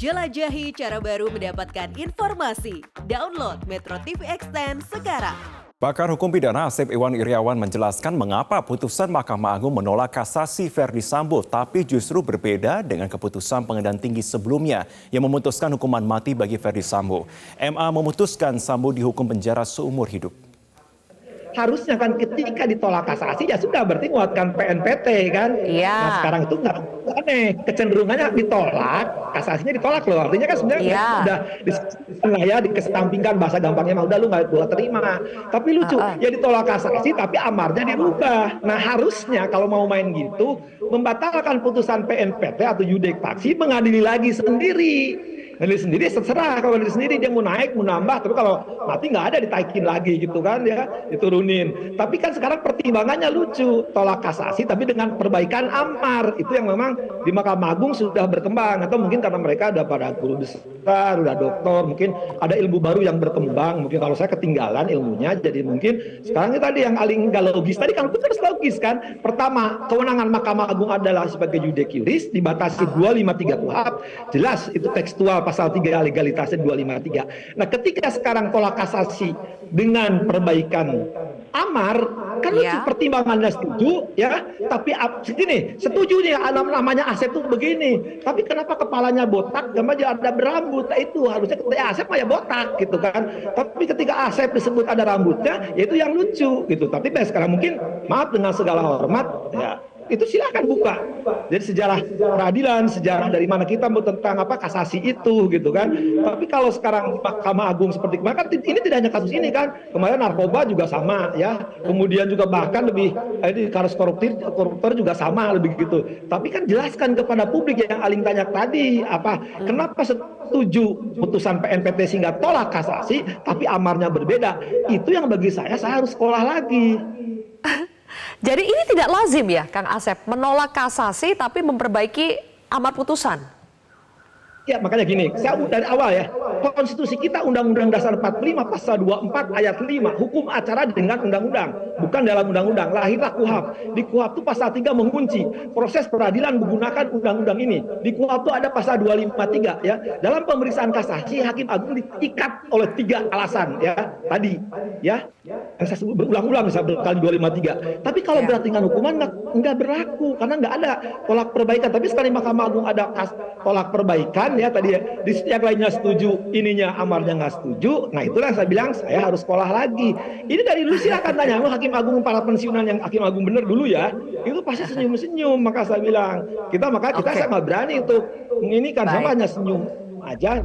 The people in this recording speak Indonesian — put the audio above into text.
Jelajahi cara baru mendapatkan informasi. Download Metro TV Extend sekarang. Pakar hukum pidana Asep Iwan Iryawan menjelaskan mengapa putusan Mahkamah Agung menolak kasasi Verdi Sambo, tapi justru berbeda dengan keputusan Pengadilan Tinggi sebelumnya yang memutuskan hukuman mati bagi Verdi Sambo. MA memutuskan Sambo dihukum penjara seumur hidup. Harusnya kan ketika ditolak kasasi ya sudah berarti menguatkan PNPT kan. Iya. Nah sekarang itu nggak aneh, kecenderungannya ditolak, kasasinya ditolak loh. Artinya kan sebenarnya udah dikesampingkan, bahasa gampangnya mah udah lu nggak gua terima. Tapi lucu ya ditolak kasasi tapi amarnya dirubah. Nah harusnya kalau mau main gitu membatalkan putusan PNPT atau yudek faksi, mengadili lagi sendiri. Ngadili sendiri terserah, kalau ngadili sendiri dia mau naik, mau nambah, tapi kalau mati nggak ada ditaikin lagi gitu kan ya, diturunin. Tapi kan sekarang pertimbangannya lucu, tolak kasasi tapi dengan perbaikan amar, itu yang memang di Mahkamah Agung sudah berkembang, atau mungkin karena mereka udah pada guru besar, udah doktor, mungkin ada ilmu baru yang berkembang, mungkin kalau saya ketinggalan ilmunya, jadi mungkin sekarang itu tadi yang paling nggak logis, tadi kan itu harus logis kan, pertama kewenangan Mahkamah Agung adalah sebagai yudek juris, dibatasi 253 KUHP, jelas itu tekstual pasal 3 legalitasnya 253. Nah ketika sekarang tolak kasasi dengan perbaikan amar, kan lucu pertimbangannya setuju ya, tapi gini, setuju nih namanya Asep tuh begini, tapi kenapa kepalanya botak, sama dia ada berambut, nah, itu harusnya ketika Asep mah ya botak gitu kan, tapi ketika Asep disebut ada rambutnya, ya itu yang lucu gitu. Tapi sekarang mungkin maaf dengan segala hormat ya, itu silakan buka. Jadi sejarah peradilan, sejarah dari mana kita tentang apa kasasi itu gitu kan. Tapi kalau sekarang Mahkamah Agung seperti kemarin kan ini tidak hanya kasus ini kan. Kemarin narkoba juga sama ya. Kemudian juga bahkan lebih ini kasus koruptor juga sama lebih gitu. Tapi kan jelaskan kepada publik yang Aling tanya tadi apa kenapa setuju putusan PNPT sehingga tolak kasasi tapi amarnya berbeda. Itu yang bagi saya harus sekolah lagi. Jadi ini tidak lazim ya, Kang Asep, menolak kasasi tapi memperbaiki amar putusan? Ya makanya gini, saya dari awal ya, konstitusi kita Undang-Undang Dasar 45 pasal 24 ayat 5, hukum acara dengan undang-undang, bukan dalam undang-undang. Lahirlah KUHP. Di KUHP itu pasal 3 mengunci proses peradilan menggunakan undang-undang ini. Di KUHP itu ada pasal 253 ya. Dalam pemeriksaan kasasi Hakim Agung diikat oleh 3 alasan ya tadi ya. Yang saya sebut berulang-ulang saya berkali 253. Tapi kalau beratingan hukuman nggak berlaku karena nggak ada tolak perbaikan. Tapi sekarang Mahkamah Agung ada tolak perbaikan ya tadi ya, di yang lainnya setuju, ininya amarnya nggak setuju. Nah itulah yang saya bilang saya harus sekolah lagi. Ini dari dulu silakan tanya Hakim Agung para pensiunan yang Hakim Agung bener dulu ya, itu pasti senyum-senyum. Maka saya bilang kita saya nggak berani untuk ini kan, sama hanya senyum aja.